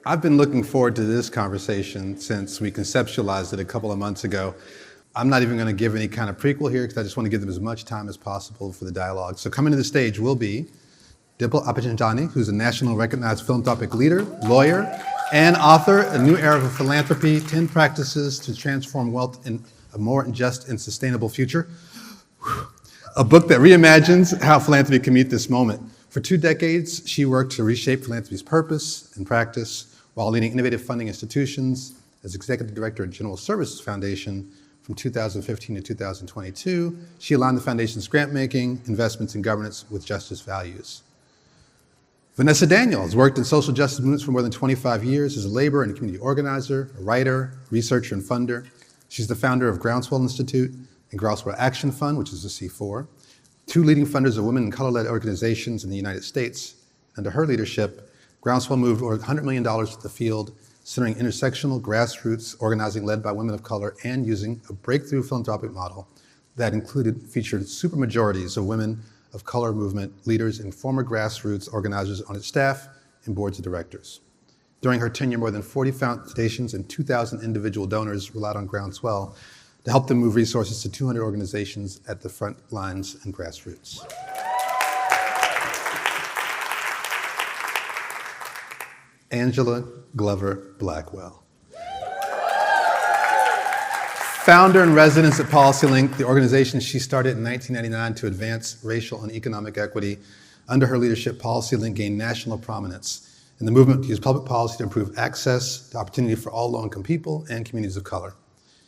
I've been looking forward to this conversation since we conceptualized it a couple of months ago. I'm not even going to give any kind of prequel here because I just want to give them as much time as possible for the dialogue. So coming to the stage will be Dimple Abichandani, who's a national recognized philanthropic leader, lawyer, and author, A New Era of Philanthropy, 10 Practices to Transform Wealth in a More Just and Sustainable Future. A book that reimagines how philanthropy can meet this moment. For 2 decades, she worked to reshape philanthropy's purpose and practice while leading innovative funding institutions as executive director at General Services Foundation from 2015 to 2022. She aligned the foundation's grant-making, investments, and governance with justice values. Vanessa Daniel has worked in social justice movements for more than 25 years as a labor and community organizer, a writer, researcher, and funder. She's the founder of Groundswell Institute and Groundswell Action Fund, which is a C4, 2 leading funders of women and color-led organizations in the United States. Under her leadership, Groundswell moved over $100 million to the field, centering intersectional grassroots organizing led by women of color and using a breakthrough philanthropic model that featured supermajorities of women of color movement leaders and former grassroots organizers on its staff and boards of directors. During her tenure, more than 40 foundations and 2,000 individual donors relied on Groundswell to help them move resources to 200 organizations at the front lines and grassroots. Angela Glover Blackwell. Founder and resident at PolicyLink, the organization she started in 1999 to advance racial and economic equity. Under her leadership, PolicyLink gained national prominence in the movement to use public policy to improve access to opportunity for all low-income people and communities of color,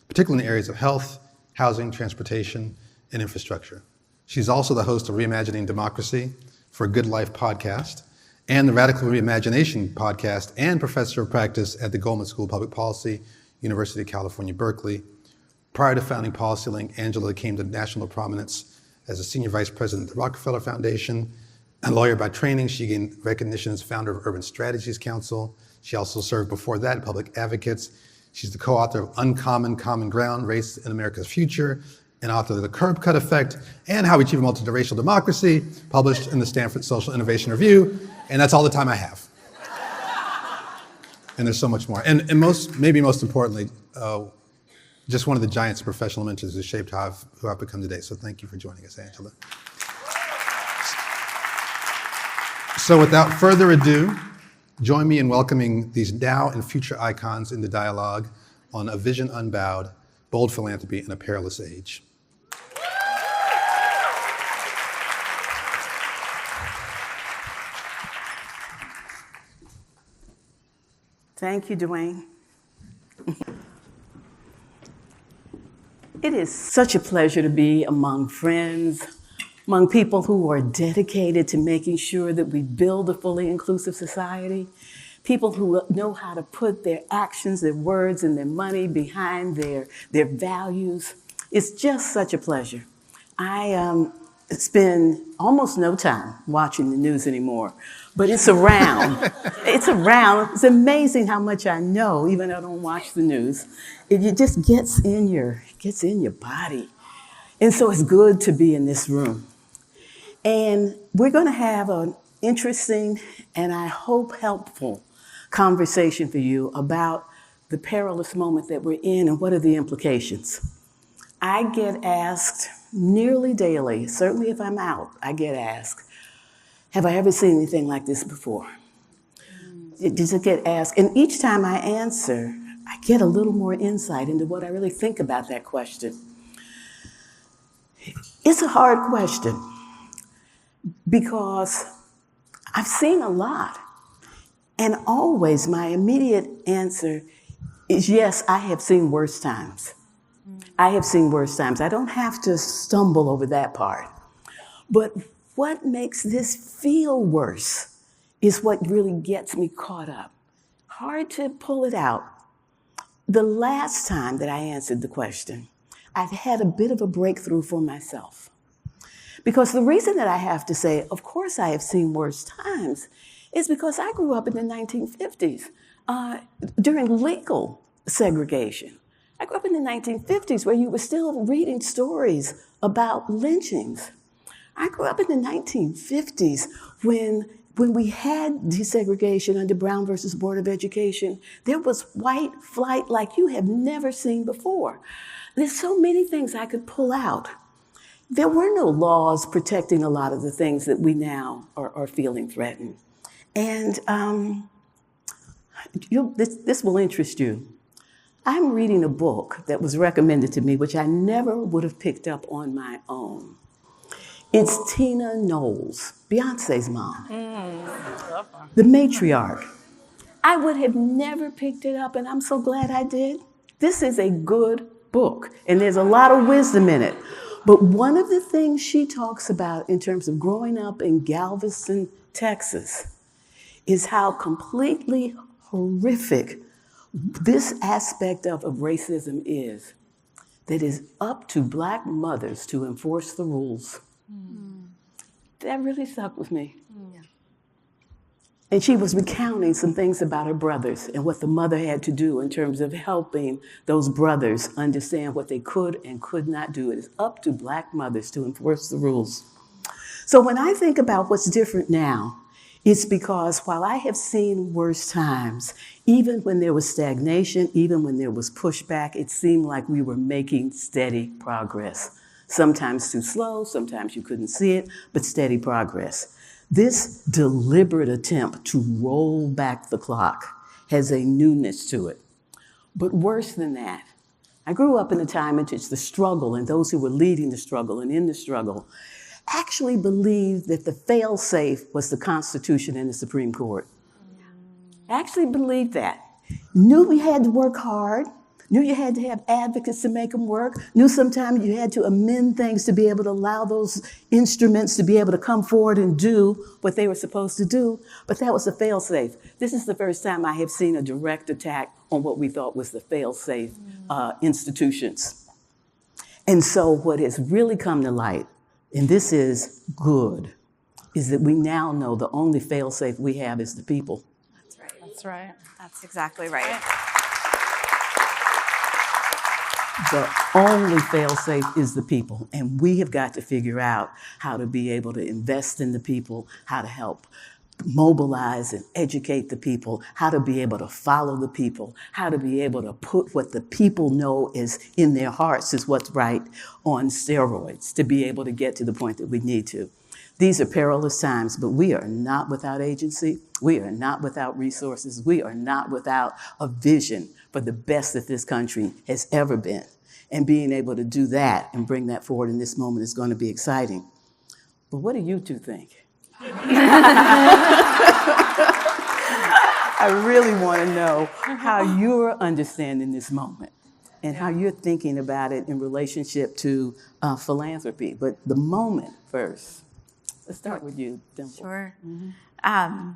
particularly in the areas of health, housing, transportation, and infrastructure. She's also the host of Reimagining Democracy for a Good Life podcast and the Radical Reimagination podcast and professor of practice at the Goldman School of Public Policy, University of California, Berkeley. Prior to founding PolicyLink, Angela came to national prominence as a senior vice president of the Rockefeller Foundation. A lawyer by training, she gained recognition as founder of Urban Strategies Council. She also served before that at Public Advocates. She's the co-author of Uncommon Common Ground, Race in America's Future, and author of The Curb Cut Effect and How We Achieve a Multiracial Democracy, published in the Stanford Social Innovation Review. And that's all the time I have. And there's so much more. And maybe most importantly, just one of the giants of professional mentors who shaped who I've become today. So thank you for joining us, Angela. So without further ado, join me in welcoming these now and future icons in the dialogue on A Vision Unbowed, Bold Philanthropy in a Perilous Age. Thank you, Dwayne. It is such a pleasure to be among friends, among people who are dedicated to making sure that we build a fully inclusive society, people who know how to put their actions, their words, and their money behind their values. It's just such a pleasure. I spend almost no time watching the news anymore, but it's around. It's around. It's amazing how much I know, even though I don't watch the news. It just gets in your body. And so it's good to be in this room. And we're going to have an interesting and I hope helpful conversation for you about the perilous moment that we're in and what are the implications. I get asked nearly daily, certainly if I'm out, I get asked, have I ever seen anything like this before? It just get asked, and each time I answer, I get a little more insight into what I really think about that question. It's a hard question because I've seen a lot, and always my immediate answer is yes, I have seen worse times. I have seen worse times. I don't have to stumble over that part. But what makes this feel worse is what really gets me caught up. Hard to pull it out. The last time that I answered the question, I've had a bit of a breakthrough for myself. Because the reason that I have to say, of course I have seen worse times, is because I grew up in the 1950s during legal segregation. I grew up in the 1950s where you were still reading stories about lynchings. I grew up in the 1950s when when we had desegregation under Brown versus Board of Education, there was white flight like you have never seen before. There's so many things I could pull out. There were no laws protecting a lot of the things that we now are feeling threatened. And this will interest you. I'm reading a book that was recommended to me, which I never would have picked up on my own. It's Tina Knowles, Beyonce's mom, the matriarch. I would have never picked it up, and I'm so glad I did. This is a good book, and there's a lot of wisdom in it. But one of the things she talks about in terms of growing up in Galveston, Texas, is how completely horrific this aspect of racism is, that is up to Black mothers to enforce the rules. That really stuck with me. And she was recounting some things about her brothers and what the mother had to do in terms of helping those brothers understand what they could and could not do. It is up to Black mothers to enforce the rules. So when I think about what's different now, it's because while I have seen worse times, even when there was stagnation, even when there was pushback, it seemed like we were making steady progress. Sometimes too slow, sometimes you couldn't see it, but steady progress. This deliberate attempt to roll back the clock has a newness to it. But worse than that, I grew up in a time in which the struggle and those who were leading the struggle and in the struggle actually believed that the fail-safe was the Constitution and the Supreme Court. Actually believed that. Knew we had to work hard, knew you had to have advocates to make them work, knew sometimes you had to amend things to be able to allow those instruments to be able to come forward and do what they were supposed to do, but that was the fail-safe. This is the first time I have seen a direct attack on what we thought was the fail-safe institutions. And so what has really come to light, and this is good, is that we now know the only fail-safe we have is the people. That's right. That's right. That's exactly right. The only fail-safe is the people, and we have got to figure out how to be able to invest in the people, how to help mobilize and educate the people, how to be able to follow the people, how to be able to put what the people know is in their hearts is what's right on steroids to be able to get to the point that we need to. These are perilous times, but we are not without agency. We are not without resources. We are not without a vision for the best that this country has ever been. And being able to do that and bring that forward in this moment is going to be exciting. But what do you two think? I really want to know how you're understanding this moment and how you're thinking about it in relationship to philanthropy. But the moment first. Let's start with you, Dimple. Sure. Mm-hmm.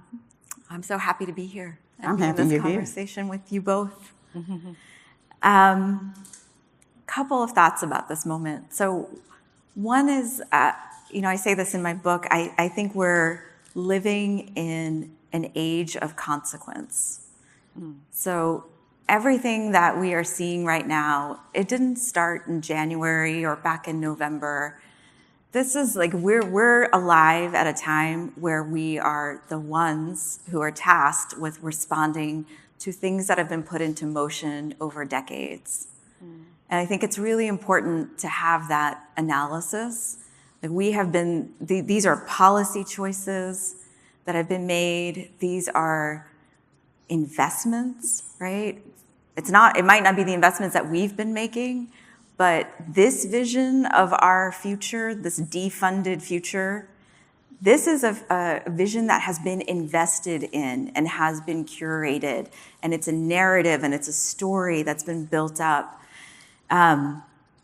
I'm so happy to be here. I'm happy in this you're here. Conversation with you both. Couple of thoughts about this moment. So one is, I say this in my book, I think we're living in an age of consequence. So everything that we are seeing right now, it didn't start in January or back in November. This is like we're alive at a time where we are the ones who are tasked with responding to things that have been put into motion over decades. And I think it's really important to have that analysis. Like we have been, these are policy choices that have been made. These are investments, right? It might not be the investments that we've been making, but this vision of our future, this defunded future, this is a vision that has been invested in and has been curated. And it's a narrative and it's a story that's been built up.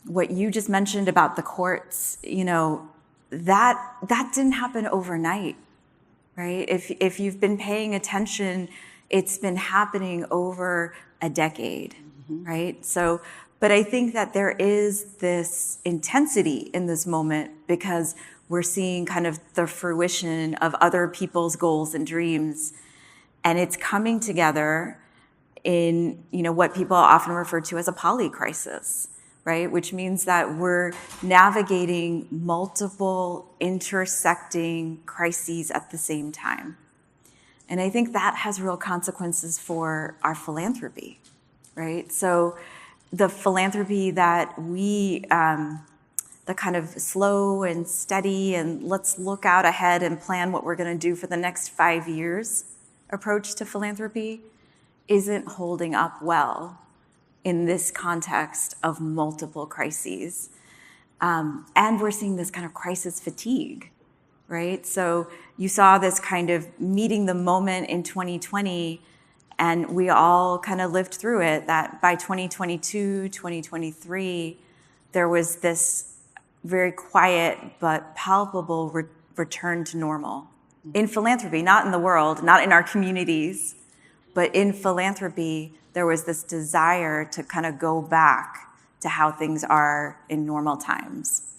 What you just mentioned about the courts, that didn't happen overnight, right? If you've been paying attention, it's been happening over a decade, right? So, but I think that there is this intensity in this moment because we're seeing kind of the fruition of other people's goals and dreams, and it's coming together in what people often refer to as a polycrisis, right? Which means that we're navigating multiple intersecting crises at the same time. And I think that has real consequences for our philanthropy, right? So the philanthropy that we, the kind of slow and steady and let's look out ahead and plan what we're going to do for the next 5 years approach to philanthropy isn't holding up well in this context of multiple crises. And we're seeing this kind of crisis fatigue, right? So you saw this kind of meeting the moment in 2020, and we all kind of lived through it, that by 2022, 2023, there was this very quiet but palpable return to normal. In philanthropy, not in the world, not in our communities, but in philanthropy, there was this desire to kind of go back to how things are in normal times.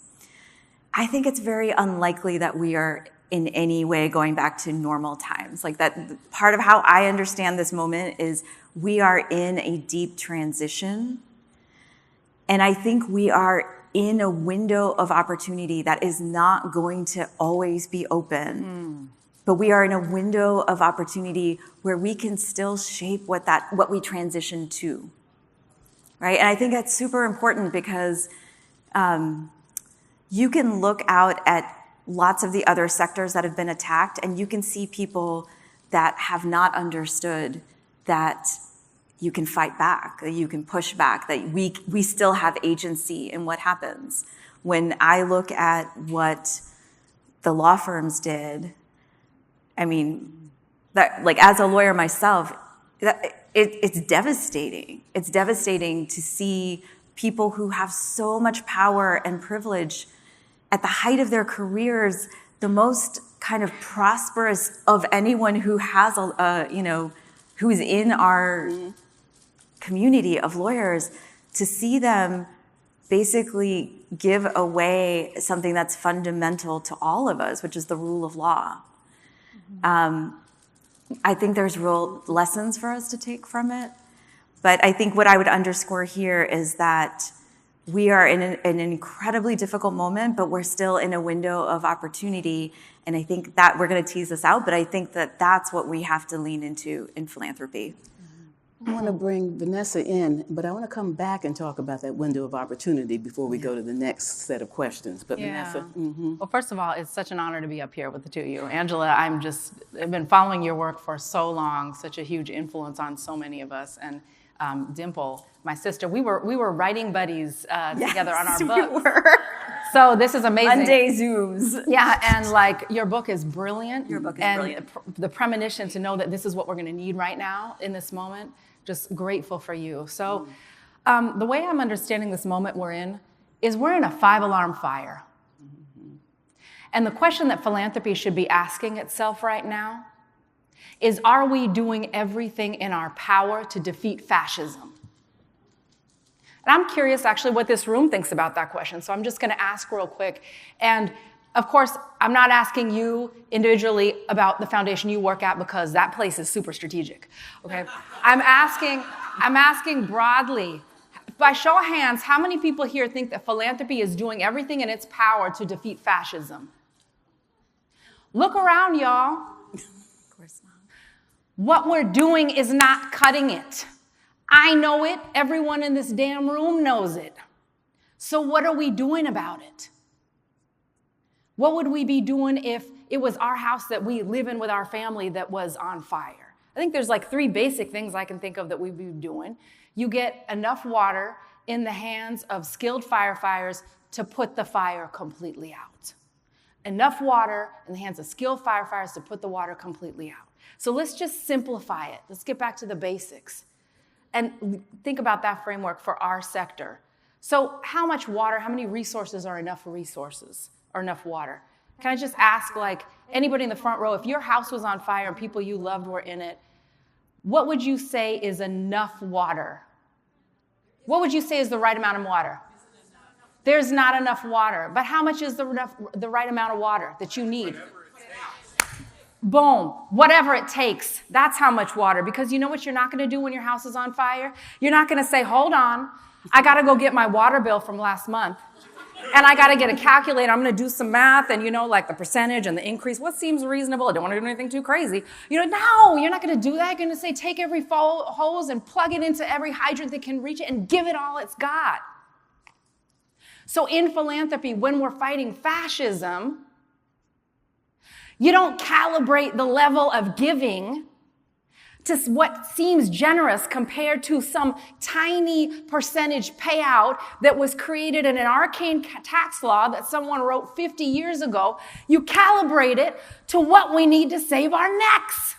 I think it's very unlikely that we are in any way going back to normal times. Like that, part of how I understand this moment is we are in a deep transition. And I think we are in a window of opportunity that is not going to always be open. But we are in a window of opportunity where we can still shape what we transition to, right? And I think that's super important because you can look out at lots of the other sectors that have been attacked, and you can see people that have not understood that you can fight back, that you can push back, that we still have agency in what happens. When I look at what the law firms did, I mean, that, like as a lawyer myself, it's devastating. It's devastating to see people who have so much power and privilege at the height of their careers, the most kind of prosperous of anyone who has who is in our community of lawyers, to see them basically give away something that's fundamental to all of us, which is the rule of law. I think there's real lessons for us to take from it. But I think what I would underscore here is that we are in an incredibly difficult moment, but we're still in a window of opportunity. And I think that we're going to tease this out, but I think that that's what we have to lean into in philanthropy. I want to bring Vanessa in, but I want to come back and talk about that window of opportunity before we go to the next set of questions. But Vanessa. Well, first of all, it's such an honor to be up here with the two of you. Angela, I've been following your work for so long, such a huge influence on so many of us. And Dimple, my sister, we were writing buddies together on our book. We were. So this is amazing. Monday Zooms. Yeah, and like your book is brilliant. Your book is brilliant. The premonition to know that this is what we're going to need right now in this moment. Just grateful for you. So the way I'm understanding this moment we're in is we're in a 5-alarm fire. And the question that philanthropy should be asking itself right now is, are we doing everything in our power to defeat fascism? And I'm curious actually what this room thinks about that question. So I'm just going to ask real quick. And of course, I'm not asking you individually about the foundation you work at because that place is super strategic, okay? I'm asking broadly, by show of hands, how many people here think that philanthropy is doing everything in its power to defeat fascism? Look around, y'all. Of course not. What we're doing is not cutting it. I know it. Everyone in this damn room knows it. So what are we doing about it? What would we be doing if it was our house that we live in with our family that was on fire? I think there's like 3 basic things I can think of that we'd be doing. You get enough water in the hands of skilled firefighters to put the fire completely out. Enough water in the hands of skilled firefighters to put the water completely out. So let's just simplify it. Let's get back to the basics and think about that framework for our sector. So how much water, how many resources are enough resources? Or enough water? Can I just ask, like, anybody in the front row, if your house was on fire and people you loved were in it, what would you say is enough water? What would you say is the right amount of water? There's not enough water. But how much is the right amount of water that you need? Boom, whatever it takes. That's how much water. Because you know what you're not going to do when your house is on fire? You're not going to say, hold on, I got to go get my water bill from last month. And I got to get a calculator. I'm going to do some math and, like the percentage and the increase. What seems reasonable? I don't want to do anything too crazy. No, you're not going to do that. You're going to say, take every hose and plug it into every hydrant that can reach it and give it all it's got. So in philanthropy, when we're fighting fascism, you don't calibrate the level of giving to what seems generous compared to some tiny percentage payout that was created in an arcane tax law that someone wrote 50 years ago. You calibrate it to what we need to save our necks.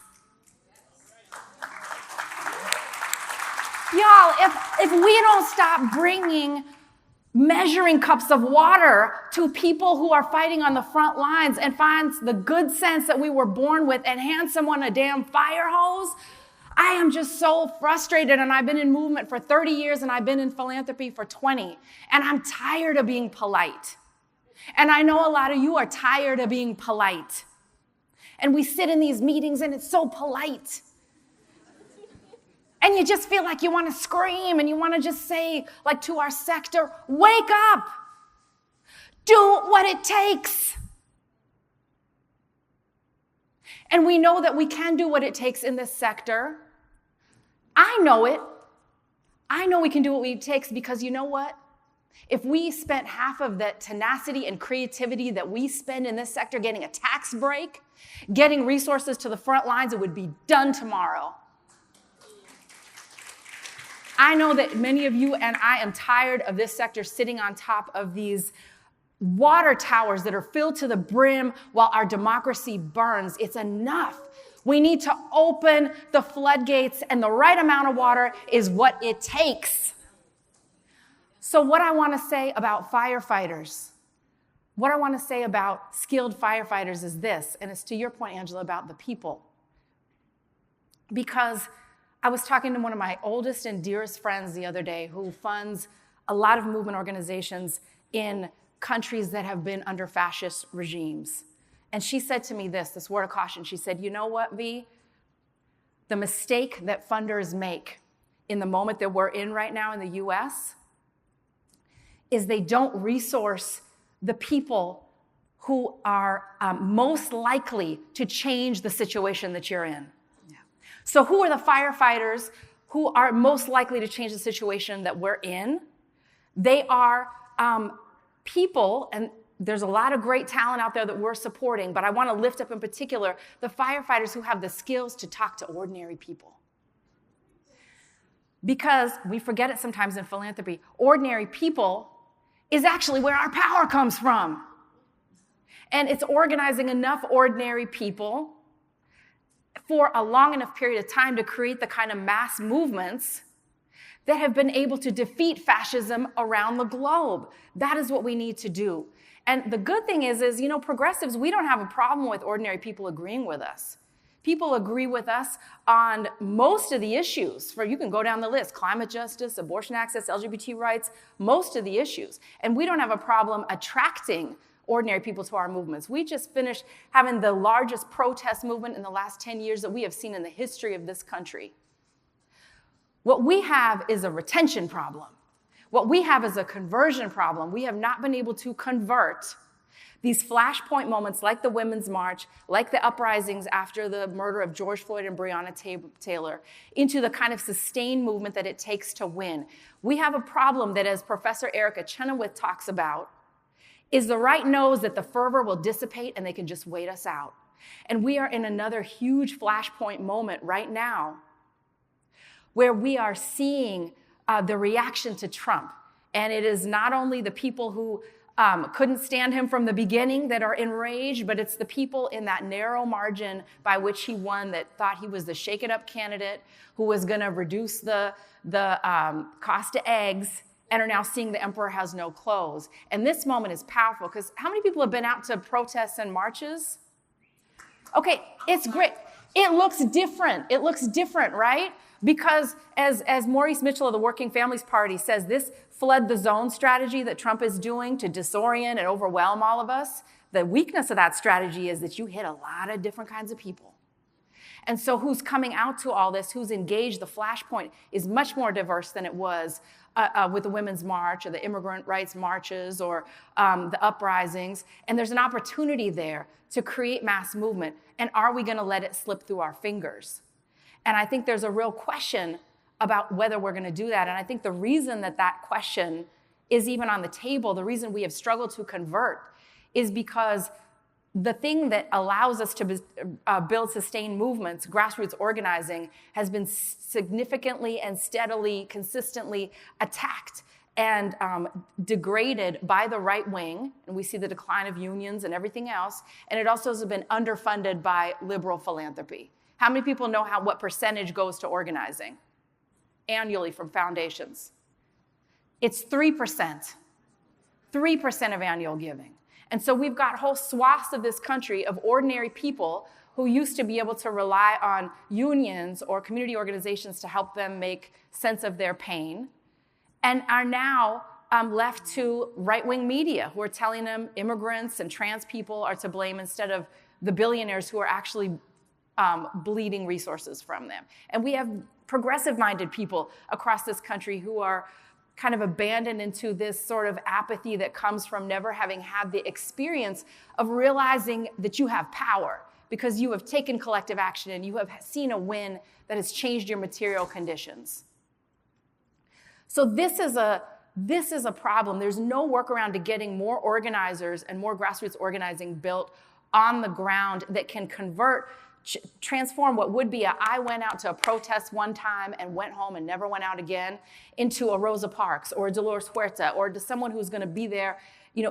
Y'all, if we don't stop bringing measuring cups of water to people who are fighting on the front lines and finds the good sense that we were born with and hand someone a damn fire hose, I am just so frustrated. And I've been in movement for 30 years and I've been in philanthropy for 20. And I'm tired of being polite. And I know a lot of you are tired of being polite. And we sit in these meetings and it's so polite. And you just feel like you want to scream and you want to just say, like to our sector, wake up. Do what it takes. And we know that we can do what it takes in this sector. I know it. I know we can do what it takes because you know what? If we spent half of that tenacity and creativity that we spend in this sector getting a tax break, getting resources to the front lines, it would be done tomorrow. I know that many of you and I am tired of this sector sitting on top of these water towers that are filled to the brim while our democracy burns. It's enough. We need to open the floodgates, and the right amount of water is what it takes. So what I want to say about firefighters, what I want to say about skilled firefighters is this, and it's to your point, Angela, about the people. Because I was talking to one of my oldest and dearest friends the other day who funds a lot of movement organizations in countries that have been under fascist regimes. And she said to me this word of caution. She said, you know what, V? The mistake that funders make in the moment that we're in right now in the US is they don't resource the people who are most likely to change the situation that you're in. So who are the firefighters who are most likely to change the situation that we're in? They are people, and there's a lot of great talent out there that we're supporting, but I want to lift up in particular the firefighters who have the skills to talk to ordinary people. Because we forget it sometimes in philanthropy, ordinary people is actually where our power comes from. And it's organizing enough ordinary people for a long enough period of time to create the kind of mass movements that have been able to defeat fascism around the globe. That is what we need to do. And the good thing is, progressives, we don't have a problem with ordinary people agreeing with us. People agree with us on most of the issues. You can go down the list, climate justice, abortion access, LGBT rights, most of the issues. And we don't have a problem attracting ordinary people to our movements. We just finished having the largest protest movement in the last 10 years that we have seen in the history of this country. What we have is a retention problem. What we have is a conversion problem. We have not been able to convert these flashpoint moments like the Women's March, like the uprisings after the murder of George Floyd and Breonna Taylor, into the kind of sustained movement that it takes to win. We have a problem that, as Professor Erica Chenoweth talks about, is the right knows that the fervor will dissipate and they can just wait us out. And we are in another huge flashpoint moment right now where we are seeing the reaction to Trump. And it is not only the people who couldn't stand him from the beginning that are enraged, but it's the people in that narrow margin by which he won that thought he was the shake-it-up candidate who was going to reduce the cost of eggs and are now seeing the emperor has no clothes. And this moment is powerful because how many people have been out to protests and marches? Okay, it's great. It looks different. It looks different, right? Because as Maurice Mitchell of the Working Families Party says, this flood the zone strategy that Trump is doing to disorient and overwhelm all of us, the weakness of that strategy is that you hit a lot of different kinds of people. And so who's coming out to all this, who's engaged, the flashpoint is much more diverse than it was with the Women's March or the immigrant rights marches or the uprisings. And there's an opportunity there to create mass movement. And are we going to let it slip through our fingers? And I think there's a real question about whether we're going to do that. And I think the reason that that question is even on the table, the reason we have struggled to convert is because the thing that allows us to build sustained movements, grassroots organizing, has been significantly and steadily, consistently attacked and degraded by the right wing. And we see the decline of unions and everything else. And it also has been underfunded by liberal philanthropy. How many people know what percentage goes to organizing annually from foundations? It's 3%. 3% of annual giving. And so we've got whole swaths of this country of ordinary people who used to be able to rely on unions or community organizations to help them make sense of their pain, and are now left to right-wing media who are telling them immigrants and trans people are to blame instead of the billionaires who are actually bleeding resources from them. And we have progressive-minded people across this country who are kind of abandoned into this sort of apathy that comes from never having had the experience of realizing that you have power because you have taken collective action and you have seen a win that has changed your material conditions. So this is a problem. There's no workaround to getting more organizers and more grassroots organizing built on the ground that can transform what would be I went out to a protest one time and went home and never went out again into a Rosa Parks or a Dolores Huerta or to someone who's going to be there,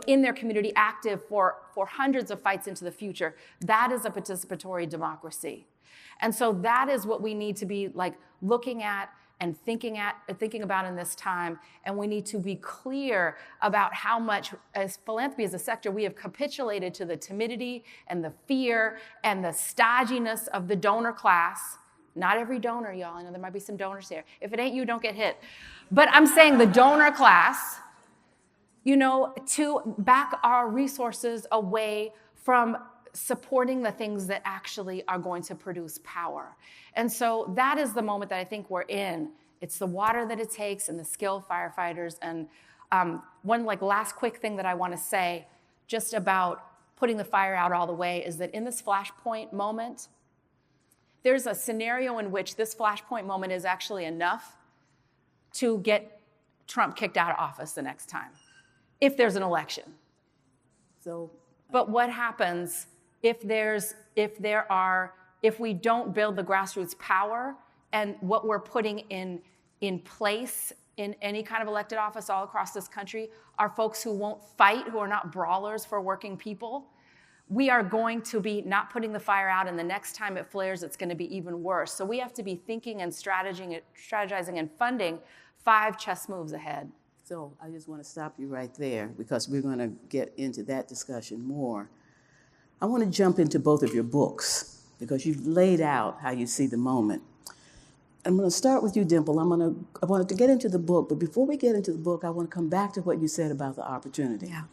in their community active for hundreds of fights into the future. That is a participatory democracy. And so that is what we need to be looking at and thinking about in this time. And we need to be clear about how much, as philanthropy as a sector, we have capitulated to the timidity and the fear and the stodginess of the donor class. Not every donor, y'all. I know there might be some donors here. If it ain't you, don't get hit. But I'm saying the donor class, to back our resources away from supporting the things that actually are going to produce power. And so that is the moment that I think we're in. It's the water that it takes and the skilled firefighters. And one last quick thing that I want to say just about putting the fire out all the way is that in this flashpoint moment, there's a scenario in which this flashpoint moment is actually enough to get Trump kicked out of office the next time, if there's an election. But what happens if we don't build the grassroots power and what we're putting in place in any kind of elected office all across this country are folks who won't fight, who are not brawlers for working people? We are going to be not putting the fire out, and the next time it flares, it's going to be even worse. So we have to be thinking and strategizing and funding 5 chess moves ahead. So I just want to stop you right there because we're going to get into that discussion more. I want to jump into both of your books because you've laid out how you see the moment. I'm going to start with you, Dimple. I wanted to get into the book, but before we get into the book, I want to come back to what you said about the opportunity. Yeah.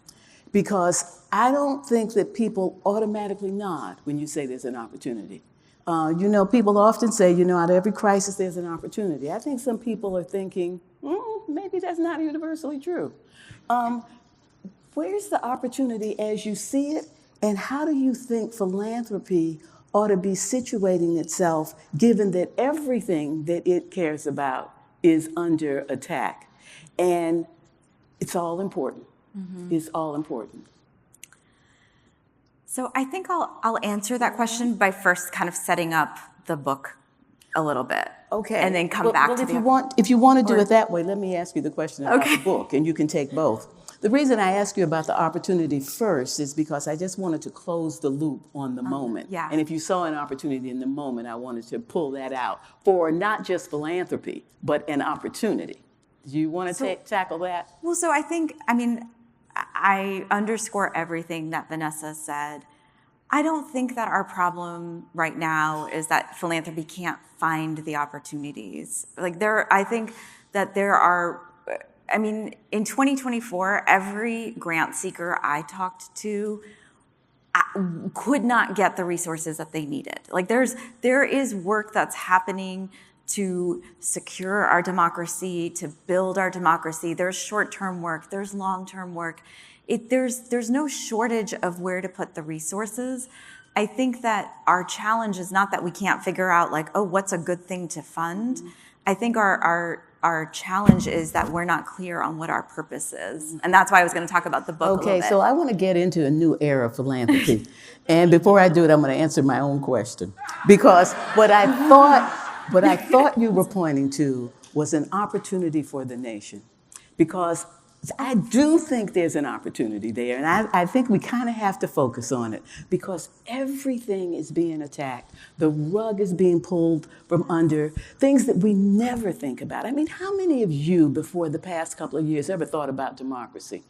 Because I don't think that people automatically nod when you say there's an opportunity. People often say, out of every crisis, there's an opportunity. I think some people are thinking, maybe that's not universally true. Where's the opportunity as you see it? And how do you think philanthropy ought to be situating itself, given that everything that it cares about is under attack? And it's all important. Mm-hmm. It's all important. So I think I'll answer that question by first kind of setting up the book a little bit. Okay. And then come back to if you want to do it that way, let me ask you the question about the book, and you can take both. The reason I ask you about the opportunity first is because I just wanted to close the loop on the moment. Yeah. And if you saw an opportunity in the moment, I wanted to pull that out for not just philanthropy, but an opportunity. Do you want to tackle that? Well, so I underscore everything that Vanessa said. I don't think that our problem right now is that philanthropy can't find the opportunities. I think that there are, in 2024, every grant seeker I talked to could not get the resources that they needed. Like there is work that's happening to secure our democracy, to build our democracy. There's short-term work, there's long-term work. There's no shortage of where to put the resources. I think that our challenge is not that we can't figure out like, oh, what's a good thing to fund? I think our challenge is that we're not clear on what our purpose is. And that's why I was going to talk about the book a little bit. So I want to get into a new era of philanthropy. And before I do it, I'm going to answer my own question. Because what I thought you were pointing to was an opportunity for the nation. Because I do think there's an opportunity there, and I think we kind of have to focus on it because everything is being attacked. The rug is being pulled from under, things that we never think about. I mean, how many of you before the past couple of years ever thought about democracy?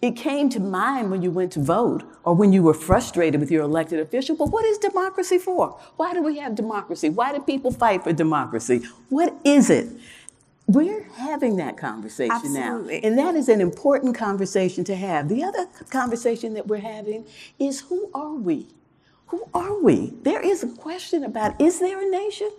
It came to mind when you went to vote or when you were frustrated with your elected official, but what is democracy for? Why do we have democracy? Why do people fight for democracy? What is it? We're having that conversation Absolutely. now, and that is an important conversation to have. The other conversation that we're having is who are we? Who are we? There is a question about, is there a nation?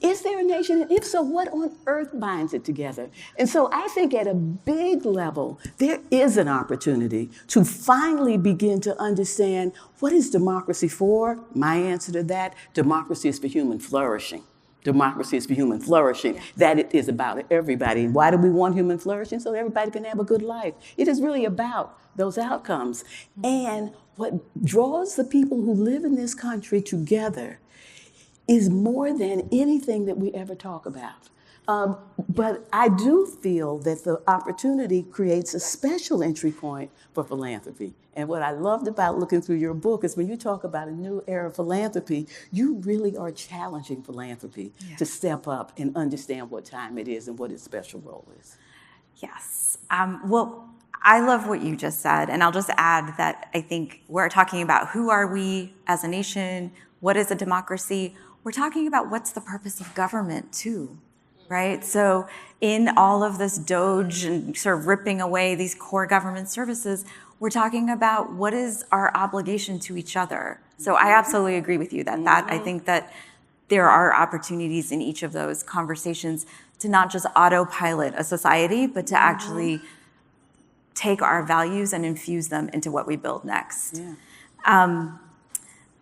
Is there a nation? And if so, what on earth binds it together? And so I think at a big level, there is an opportunity to finally begin to understand what is democracy for? My answer to that, democracy is for human flourishing. Democracy is for human flourishing. That it is about everybody. Why do we want human flourishing? So everybody can have a good life. It is really about those outcomes. And what draws the people who live in this country together is more than anything that we ever talk about. But I do feel that the opportunity creates a special entry point for philanthropy. And what I loved about looking through your book is when you talk about a new era of philanthropy, you really are challenging philanthropy to step up and understand what time it is and what its special role is. Yes. Well, I love what you just said. And I'll just add that I think we're talking about who are we as a nation? What is a democracy? We're talking about what's the purpose of government too, right? So in all of this DOGE and sort of ripping away these core government services, we're talking about what is our obligation to each other. So I absolutely agree with you that I think that there are opportunities in each of those conversations to not just autopilot a society, but to actually take our values and infuse them into what we build next.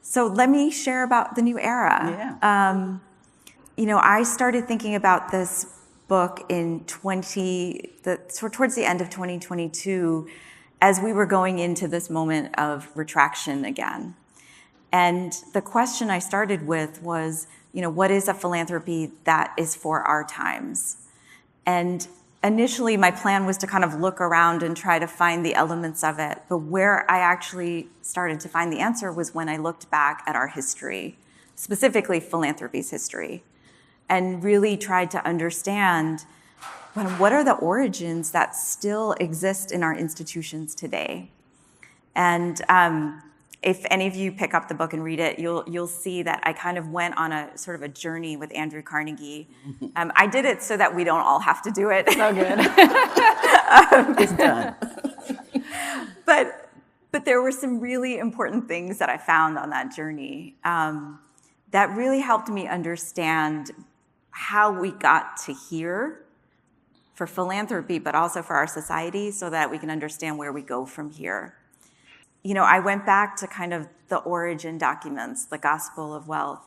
So let me share about the new era. I started thinking about this book in towards the end of 2022 as we were going into this moment of retraction again. And the question I started with was, what is a philanthropy that is for our times? And initially my plan was to kind of look around and try to find the elements of it. But where I actually started to find the answer was when I looked back at our history, specifically philanthropy's history, and really tried to understand what are the origins that still exist in our institutions today. And if any of you pick up the book and read it, you'll see that I kind of went on a sort of a journey with Andrew Carnegie. I did it so that we don't all have to do it. So good. It's done. But there were some really important things that I found on that journey that really helped me understand how we got to here for philanthropy, but also for our society so that we can understand where we go from here. I went back to kind of the origin documents, the Gospel of Wealth.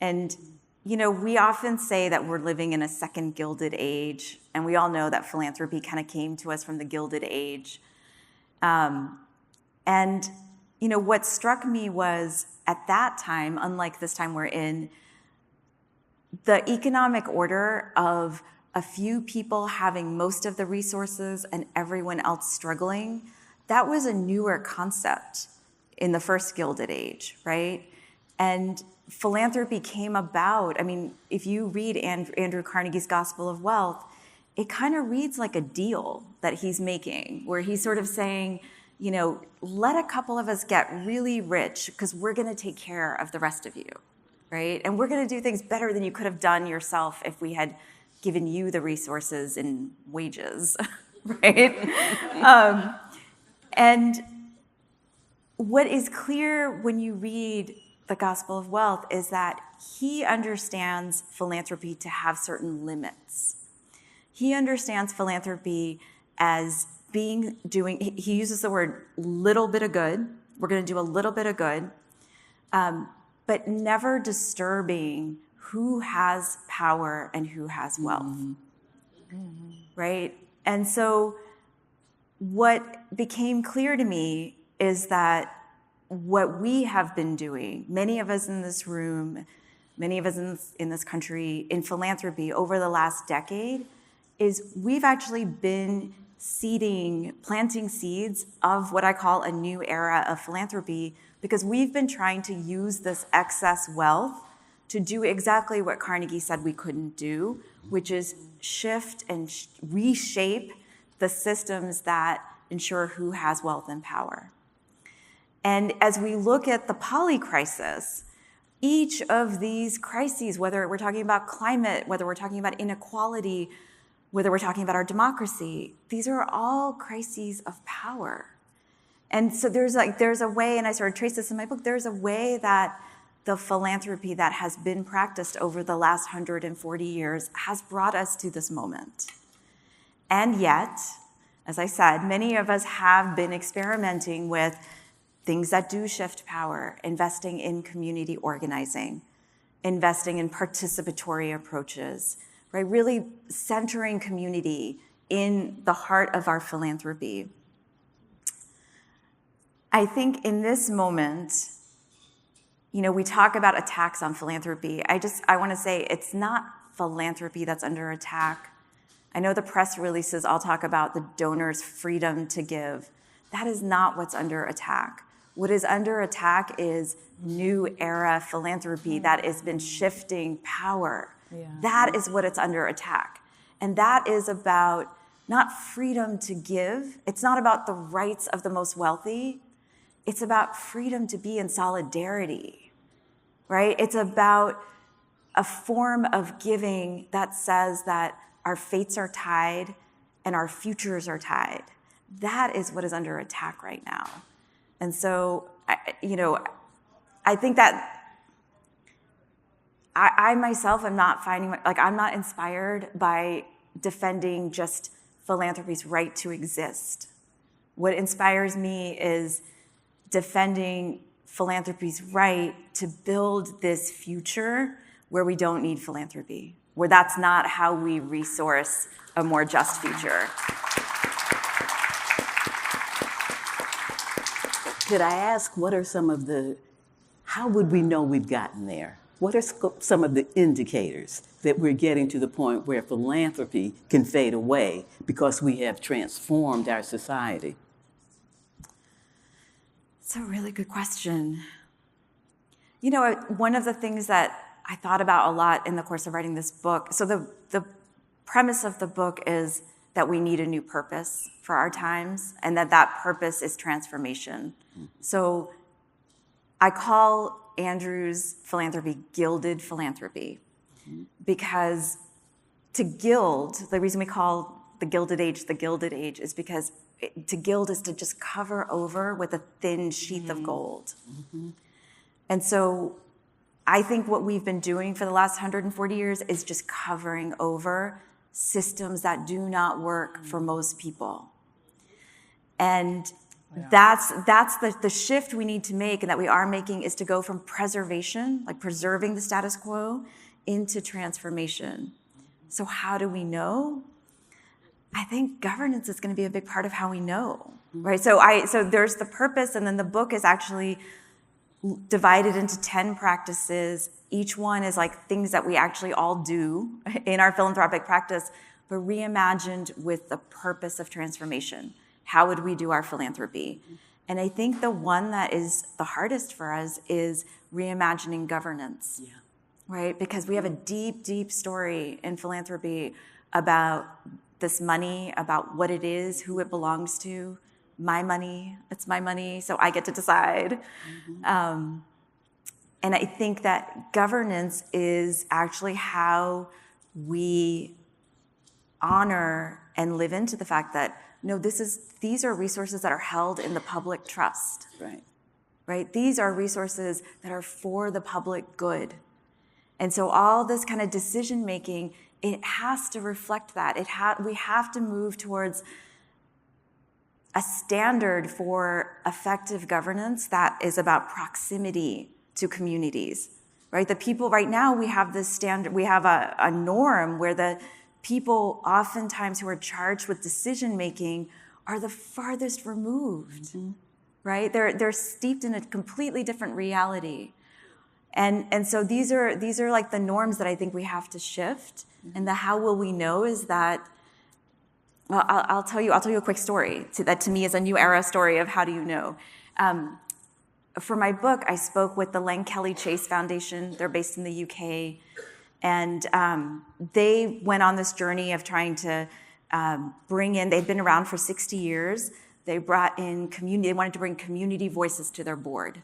And, we often say that we're living in a second Gilded Age, and we all know that philanthropy kind of came to us from the Gilded Age. What struck me was at that time, unlike this time we're in, the economic order of a few people having most of the resources and everyone else struggling, that was a newer concept in the first Gilded Age, right? And philanthropy came about, if you read Andrew Carnegie's Gospel of Wealth, it kind of reads like a deal that he's making, where he's sort of saying, let a couple of us get really rich because we're going to take care of the rest of you, right? And we're going to do things better than you could have done yourself if we had given you the resources in wages, right? And what is clear when you read the Gospel of Wealth is that he understands philanthropy to have certain limits. He understands philanthropy as he uses the word little bit of good. We're going to do a little bit of good, but never disturbing who has power and who has wealth, right? And so what became clear to me is that what we have been doing, many of us in this room, many of us in this country, in philanthropy over the last decade, is we've actually been planting seeds of what I call a new era of philanthropy, because we've been trying to use this excess wealth to do exactly what Carnegie said we couldn't do, which is shift and reshape the systems that ensure who has wealth and power. And as we look at the poly crisis, each of these crises, whether we're talking about climate, whether we're talking about inequality, whether we're talking about our democracy, these are all crises of power. And so there's a way, and I sort of trace this in my book, there's a way that the philanthropy that has been practiced over the last 140 years has brought us to this moment. And yet, as I said, many of us have been experimenting with things that do shift power, investing in community organizing, investing in participatory approaches, right? Really centering community in the heart of our philanthropy. I think in this moment, we talk about attacks on philanthropy. I want to say it's not philanthropy that's under attack. I know the press releases all talk about the donor's freedom to give. That is not what's under attack. What is under attack is new era philanthropy that has been shifting power. Yeah. That is what it's under attack. And that is about not freedom to give. It's not about the rights of the most wealthy. It's about freedom to be in solidarity, right? It's about a form of giving that says that our fates are tied and our futures are tied. That is what is under attack right now. And so, I think that I myself am not I'm not inspired by defending just philanthropy's right to exist. What inspires me is defending philanthropy's right to build this future where we don't need philanthropy, where that's not how we resource a more just future. Could I ask, how would we know we've gotten there? What are some of the indicators that we're getting to the point where philanthropy can fade away because we have transformed our society? It's a really good question. One of the things that I thought about a lot in the course of writing this book, so the premise of the book is that we need a new purpose for our times, and that purpose is transformation. So I call Andrew's philanthropy gilded philanthropy, because to gild, the reason we call the Gilded Age is because to gild is to just cover over with a thin sheath of gold. And so I think what we've been doing for the last 140 years is just covering over systems that do not work for most people. And that's the shift we need to make, and that we are making, is to go from preservation, like preserving the status quo, into transformation. So how do we know? I think governance is going to be a big part of how we know, right? So there's the purpose, and then the book is actually divided into 10 practices. Each one is like things that we actually all do in our philanthropic practice, but reimagined with the purpose of transformation. How would we do our philanthropy? And I think the one that is the hardest for us is reimagining governance, right? Because we have a deep, deep story in philanthropy about this money, about what it is, who it belongs to. My money, it's my money, so I get to decide. And I think that governance is actually how we honor and live into the fact that, no, these are resources that are held in the public trust. Right. right? These are resources that are for the public good. And so all this kind of decision making, it has to reflect that. We have to move towards a standard for effective governance that is about proximity to communities, right? The people right now, we have this standard, we have a norm where the people oftentimes who are charged with decision making are the farthest removed, right? They're steeped in a completely different reality. And so these are like the norms that I think we have to shift. And the how will we know is that, well, I'll tell you a quick story that to me is a new era story of how do you know. For my book, I spoke with the Lang Kelly Chase Foundation. They're based in the UK. And they went on this journey of trying to bring in, they'd been around for 60 years. They brought in community, they wanted to bring community voices to their board.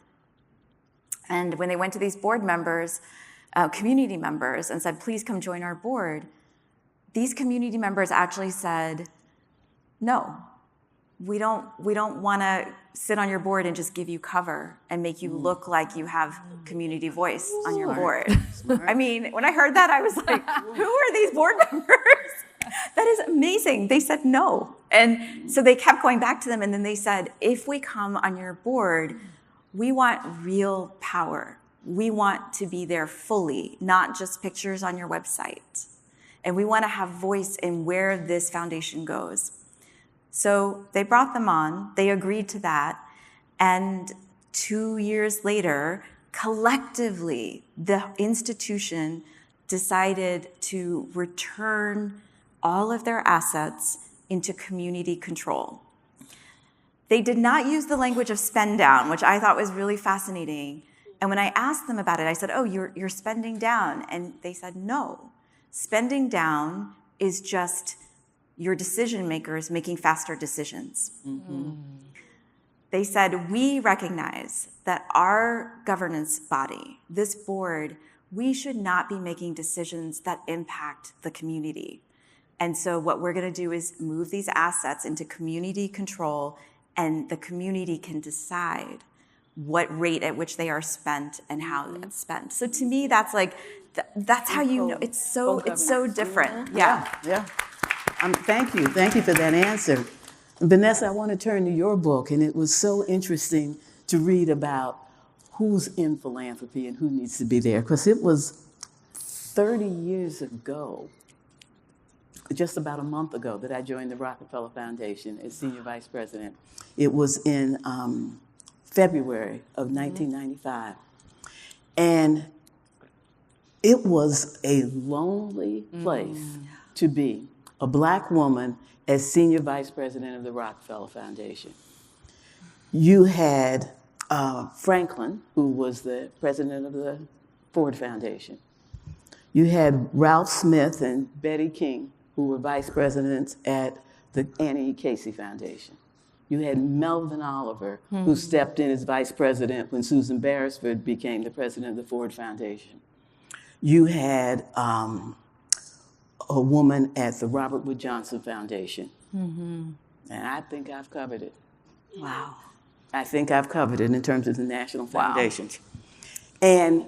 And when they went to these board members, community members, and said, please come join our board, these community members actually said, no, we don't want to sit on your board and just give you cover and make you look like you have community voice on your board. I mean, when I heard that, I was like, who are these board members? That is amazing. They said no. And so they kept going back to them, and then they said, if we come on your board, we want real power. We want to be there fully, not just pictures on your website. And we want to have voice in where this foundation goes. So they brought them on, they agreed to that, and 2 years later, collectively, the institution decided to return all of their assets into community control. They did not use the language of spend down, which I thought was really fascinating. And when I asked them about it, I said, oh, you're spending down. And they said, no, spending down is just your decision makers making faster decisions. Mm-hmm. They said, we recognize that our governance body, this board, we should not be making decisions that impact the community. And so what we're going to do is move these assets into community control, and the community can decide what rate at which they are spent and how it's spent. So to me, that's like, that's how you know. It's so different. Yeah. Thank you for that answer. Vanessa, I want to turn to your book, and it was so interesting to read about who's in philanthropy and who needs to be there, because it was 30 years ago, just about a month ago, that I joined the Rockefeller Foundation as senior vice president. It was in February of 1995. And it was a lonely place to be, a Black woman as senior vice president of the Rockefeller Foundation. You had Franklin, who was the president of the Ford Foundation. You had Ralph Smith and Betty King, who were vice presidents at the Annie E. Casey Foundation. You had Melvin Oliver, who stepped in as vice president when Susan Beresford became the president of the Ford Foundation. You had a woman at the Robert Wood Johnson Foundation. And I think I've covered it. Wow. I think I've covered it in terms of the national foundations. And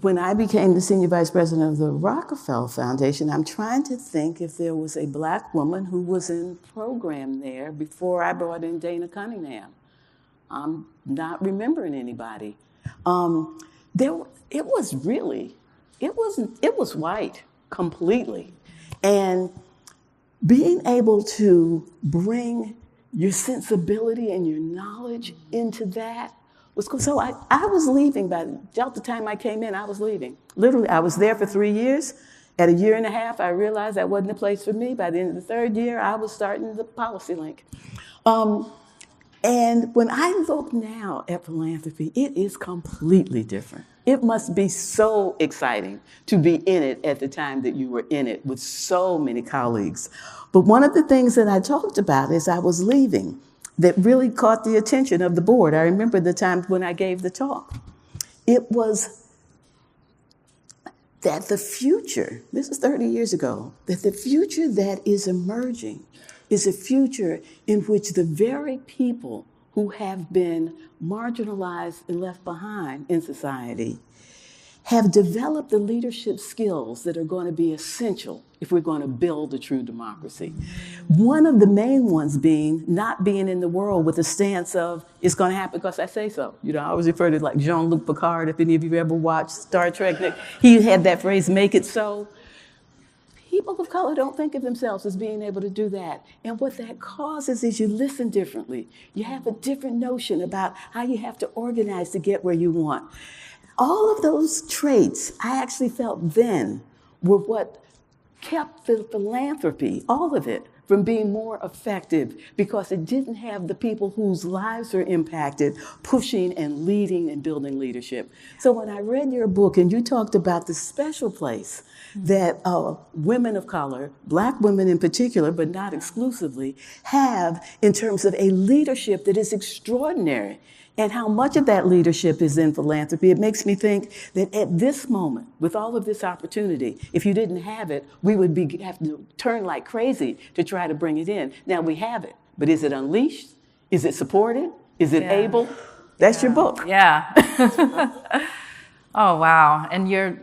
when I became the senior vice president of the Rockefeller Foundation, I'm trying to think if there was a Black woman who was in program there before I brought in Dana Cunningham. I'm not remembering anybody. It was white completely. And being able to bring your sensibility and your knowledge into that was cool. So I was leaving by the time I came in, I was leaving. Literally, I was there for 3 years. At a year and a half, I realized that wasn't the place for me. By the end of the third year, I was starting the policy link. And when I look now at philanthropy, it is completely different. It must be so exciting to be in it at the time that you were in it with so many colleagues. But one of the things that I talked about as I was leaving that really caught the attention of the board, I remember the time when I gave the talk, it was that the future, this is 30 years ago, that the future that is emerging is a future in which the very people who have been marginalized and left behind in society have developed the leadership skills that are going to be essential if we're going to build a true democracy. One of the main ones being not being in the world with a stance of, it's going to happen because I say so. You know, I always refer to like Jean-Luc Picard, if any of you ever watched Star Trek, he had that phrase, make it so. People of color don't think of themselves as being able to do that. And what that causes is you listen differently. You have a different notion about how you have to organize to get where you want. All of those traits, I actually felt then, were what kept the philanthropy, all of it, from being more effective because it didn't have the people whose lives are impacted pushing and leading and building leadership. So when I read your book and you talked about the special place that women of color, Black women in particular, but not exclusively, have in terms of a leadership that is extraordinary, and how much of that leadership is in philanthropy, it makes me think that at this moment, with all of this opportunity, if you didn't have it, we would have to turn like crazy to try to bring it in. Now we have it, but is it unleashed? Is it supported? Is it able? That's your book. Yeah. Oh, wow. And you're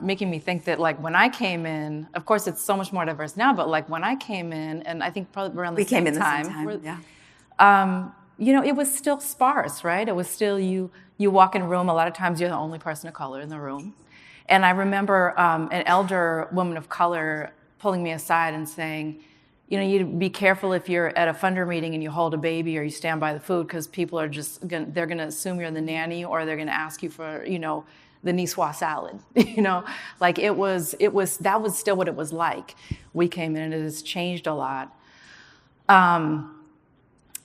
making me think that, like, when I came in, of course, it's so much more diverse now, but, like, when I came in, and I think probably around the same time, you know, it was still sparse, right? It was still you walk in a room, a lot of times you're the only person of color in the room. And I remember an elder woman of color pulling me aside and saying, you know, you be careful if you're at a funder meeting and you hold a baby or you stand by the food, because people are they're going to assume you're the nanny, or they're going to ask you for, you know, the niçoise salad, you know, like that was still what it was like. We came in and it has changed a lot.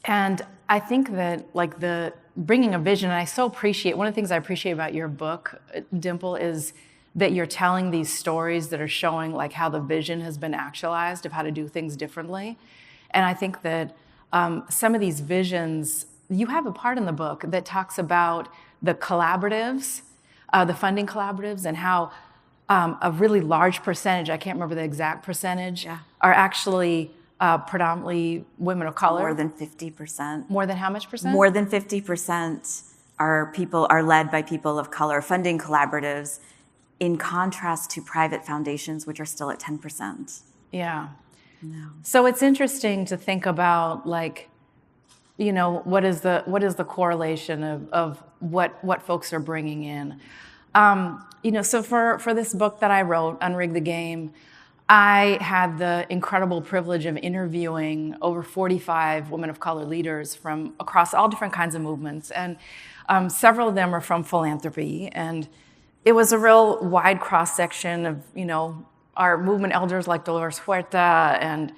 And I think that, like, the bringing a vision, and I so appreciate, one of the things I appreciate about your book, Dimple, is that you're telling these stories that are showing, like, how the vision has been actualized of how to do things differently. And I think that some of these visions, you have a part in the book that talks about the collaboratives, the funding collaboratives, and how a really large percentage, I can't remember the exact percentage, are actually predominantly women of color. More than 50%. More than how much percent? More than 50% are led by people of color, funding collaboratives, in contrast to private foundations, which are still at 10%. Yeah. No. So it's interesting to think about, like, you know, what is the correlation of what folks are bringing in. You know, so for this book that I wrote, Unrig the Game, I had the incredible privilege of interviewing over 45 women of color leaders from across all different kinds of movements, and several of them are from philanthropy. And it was a real wide cross-section of, you know, our movement elders like Dolores Huerta, and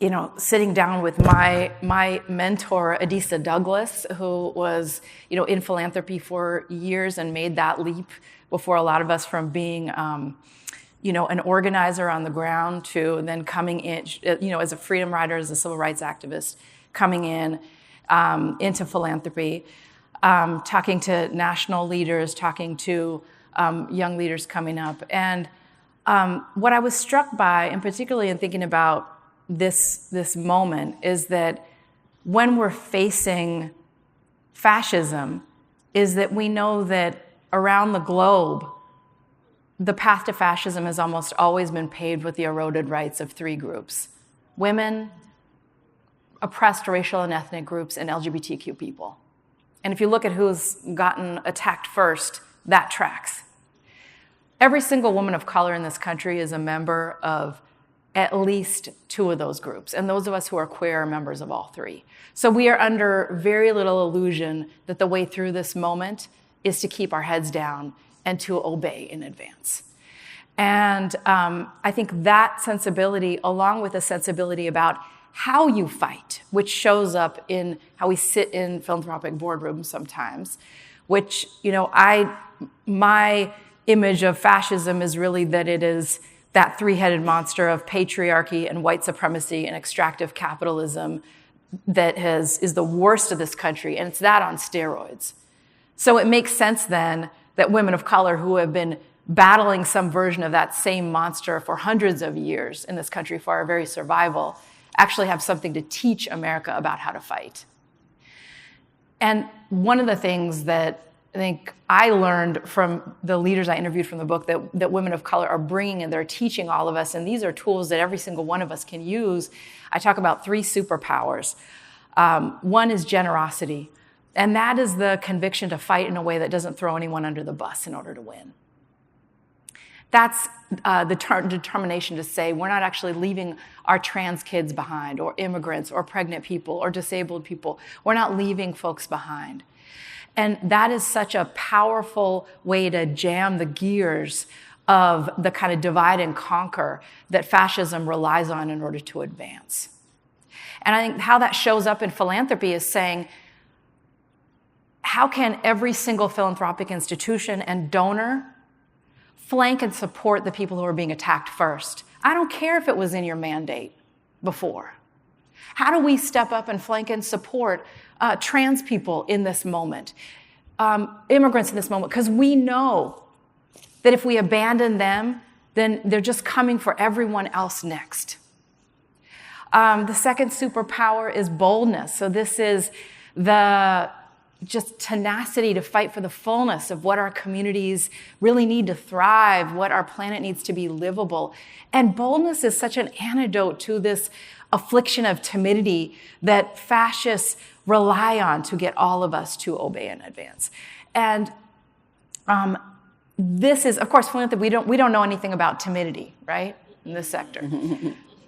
you know, sitting down with my mentor, Adisa Douglas, who was, you know, in philanthropy for years and made that leap before a lot of us, from being you know, an organizer on the ground to then coming in, you know, as a freedom rider, as a civil rights activist, coming in into philanthropy, talking to national leaders, talking to young leaders coming up. And what I was struck by, and particularly in thinking about this moment, is that when we're facing fascism, is that we know that around the globe, the path to fascism has almost always been paved with the eroded rights of three groups: women, oppressed racial and ethnic groups, and LGBTQ people. And if you look at who's gotten attacked first, that tracks. Every single woman of color in this country is a member of at least two of those groups. And those of us who are queer are members of all three. So we are under very little illusion that the way through this moment is to keep our heads down and to obey in advance. And I think that sensibility, along with a sensibility about how you fight, which shows up in how we sit in philanthropic boardrooms sometimes, which, you know, my image of fascism is really that it is that three-headed monster of patriarchy and white supremacy and extractive capitalism that is the worst of this country, and it's that on steroids. So it makes sense then that women of color who have been battling some version of that same monster for hundreds of years in this country for our very survival actually have something to teach America about how to fight. And one of the things that I think I learned from the leaders I interviewed from the book that women of color are bringing and they're teaching all of us, and these are tools that every single one of us can use. I talk about 3 superpowers. One is generosity, and that is the conviction to fight in a way that doesn't throw anyone under the bus in order to win. That's the determination to say we're not actually leaving our trans kids behind, or immigrants, or pregnant people, or disabled people. We're not leaving folks behind. And that is such a powerful way to jam the gears of the kind of divide and conquer that fascism relies on in order to advance. And I think how that shows up in philanthropy is saying, how can every single philanthropic institution and donor flank and support the people who are being attacked first? I don't care if it was in your mandate before. How do we step up and flank and support trans people in this moment, immigrants in this moment? Because we know that if we abandon them, then they're just coming for everyone else next. The second superpower is boldness. So this is the just tenacity to fight for the fullness of what our communities really need to thrive, what our planet needs to be livable. And boldness is such an antidote to this affliction of timidity that fascists rely on to get all of us to obey and advance. And this is, of course, philanthropy, we don't know anything about timidity, right, in this sector.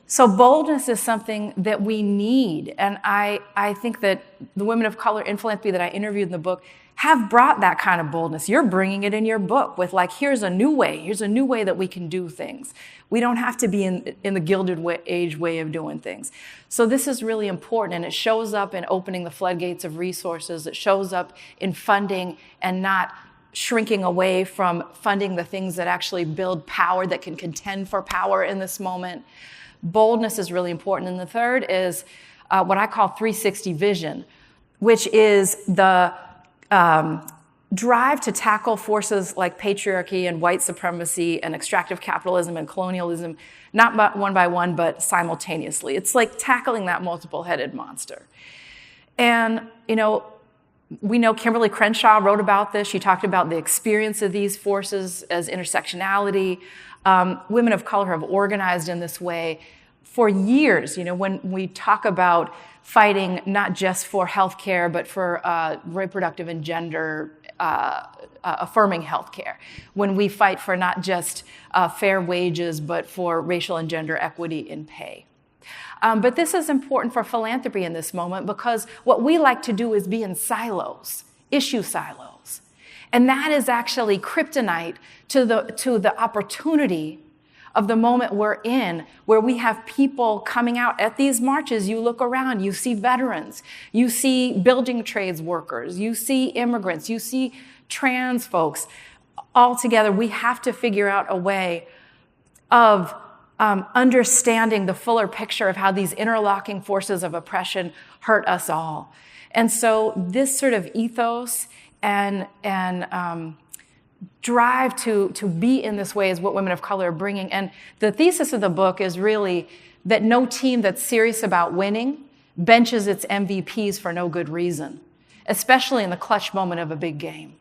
So boldness is something that we need. And I think that the women of color in philanthropy that I interviewed in the book have brought that kind of boldness. You're bringing it in your book with like, here's a new way that we can do things. We don't have to be in the Gilded Age way of doing things. So this is really important, and it shows up in opening the floodgates of resources. It shows up in funding and not shrinking away from funding the things that actually build power, that can contend for power in this moment. Boldness is really important. And the third is what I call 360 vision, which is the drive to tackle forces like patriarchy and white supremacy and extractive capitalism and colonialism, not one by one, but simultaneously. It's like tackling that multiple-headed monster. And, we know Kimberly Crenshaw wrote about this. She talked about the experience of these forces as intersectionality. Women of color have organized in this way for years. When we talk about fighting not just for healthcare, but for reproductive and gender affirming healthcare. When we fight for not just fair wages, but for racial and gender equity in pay. But this is important for philanthropy in this moment, because what we like to do is be in silos, issue silos. And that is actually kryptonite to the opportunity of the moment we're in, where we have people coming out at these marches. You look around, you see veterans, you see building trades workers, you see immigrants, you see trans folks. All together, we have to figure out a way of understanding the fuller picture of how these interlocking forces of oppression hurt us all. And so this sort of ethos and drive to be in this way is what women of color are bringing. And the thesis of the book is really that no team that's serious about winning benches its MVPs for no good reason, especially in the clutch moment of a big game.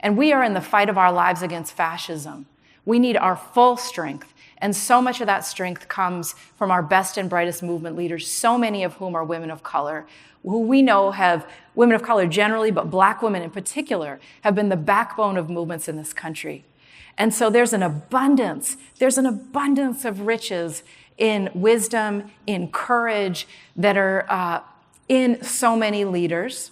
And we are in the fight of our lives against fascism. We need our full strength. And so much of that strength comes from our best and brightest movement leaders, so many of whom are women of color, who we know have, women of color generally, but Black women in particular, have been the backbone of movements in this country. And so there's an abundance of riches in wisdom, in courage that are in so many leaders.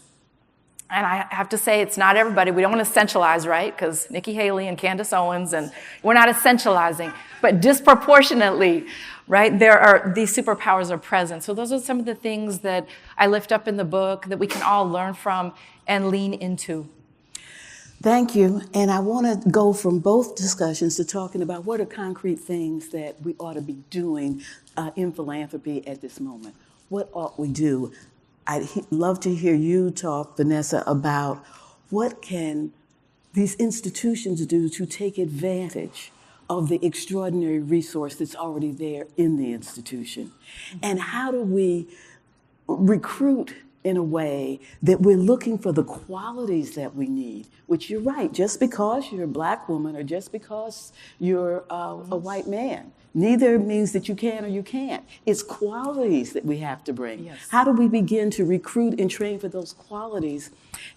And I have to say, it's not everybody. We don't want to essentialize, right? Because Nikki Haley and Candace Owens, and we're not essentializing. But disproportionately, right, these superpowers are present. So those are some of the things that I lift up in the book that we can all learn from and lean into. Thank you. And I want to go from both discussions to talking about what are concrete things that we ought to be doing in philanthropy at this moment. What ought we do? I'd love to hear you talk, Vanessa, about what can these institutions do to take advantage of the extraordinary resource that's already there in the institution. And how do we recruit in a way that we're looking for the qualities that we need, which you're right, just because you're a black woman or just because you're a white man, neither means that you can or you can't. It's qualities that we have to bring. Yes. How do we begin to recruit and train for those qualities?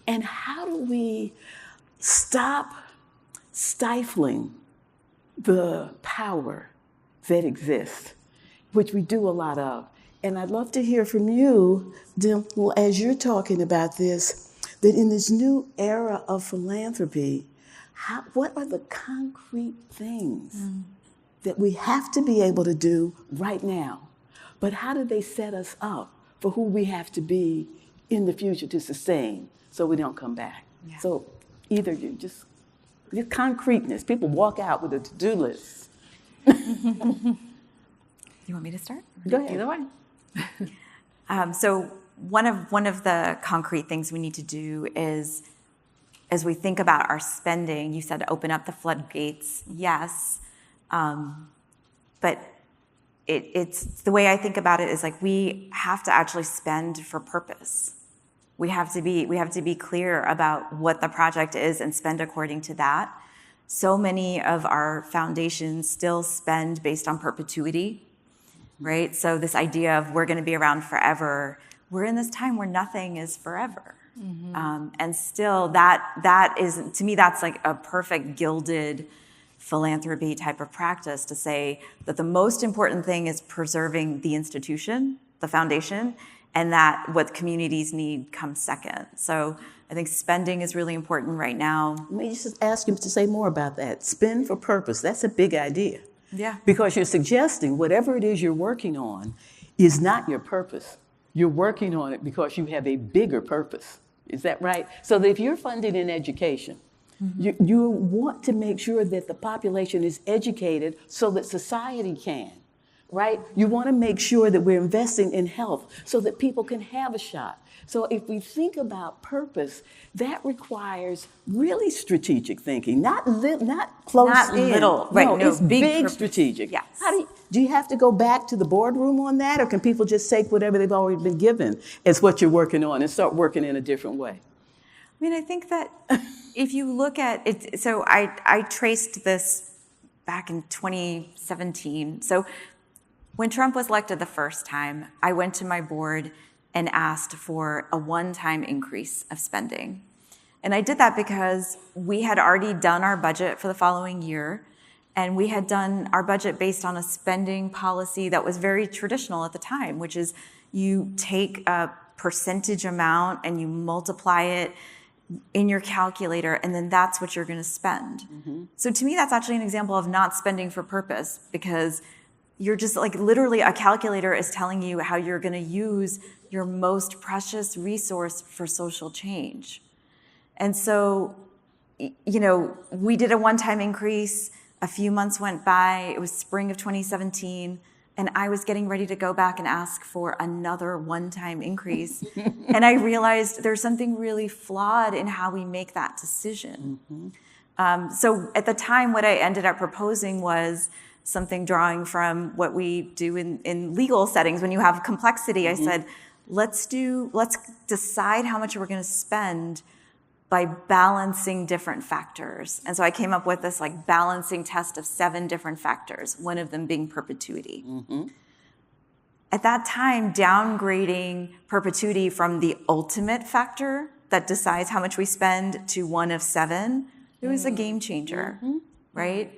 And how do we stop stifling the power that exists, which we do a lot of? And I'd love to hear from you, Dimple, as you're talking about this, that in this new era of philanthropy, what are the concrete things that we have to be able to do right now? But how do they set us up for who we have to be in the future to sustain so we don't come back? Yeah. So either you just concreteness. People walk out with a to-do list. You want me to start? Go ahead. Either way. So one of the concrete things we need to do is, as we think about our spending, you said open up the floodgates. Yes, but it's the way I think about it is like we have to actually spend for purpose. We have to be clear about what the project is and spend according to that. So many of our foundations still spend based on perpetuity. Right? So this idea of we're going to be around forever, we're in this time where nothing is forever. And still that is, to me, that's like a perfect gilded philanthropy type of practice to say that the most important thing is preserving the institution, the foundation, and that what communities need comes second. So I think spending is really important right now. Let me just ask you to say more about that. Spend for purpose. That's a big idea. Yeah. Because you're suggesting whatever it is you're working on is not your purpose. You're working on it because you have a bigger purpose. Is that right? So that if you're funded in education, you want to make sure that the population is educated so that society can, right? You want to make sure that we're investing in health so that people can have a shot. So if we think about purpose, that requires really strategic thinking, not close Not in. little, right, no, it's big big purpose. strategic. Yes. Do you have to go back to the boardroom on that, or can people just take whatever they've already been given as what you're working on and start working in a different way? I mean, I think that if you look at it, so I traced this back in 2017. So when Trump was elected the first time, I went to my board and asked for a one-time increase of spending. And I did that because we had already done our budget for the following year, and we had done our budget based on a spending policy that was very traditional at the time, which is you take a percentage amount and you multiply it in your calculator, and then that's what you're going to spend. So to me, that's actually an example of not spending for purpose, because you're just like literally a calculator is telling you how you're going to use your most precious resource for social change. And so, you know, we did a one-time increase. A few months went by. It was spring of 2017. And I was getting ready to go back and ask for another one-time increase. And I realized there's something really flawed in how we make that decision. So at the time, what I ended up proposing was something drawing from what we do in legal settings. When you have complexity, I said, let's decide how much we're going to spend by balancing different factors. And so I came up with this like balancing test of 7 different factors, one of them being perpetuity. At that time, downgrading perpetuity from the ultimate factor that decides how much we spend to one of 7, it was a game changer, right?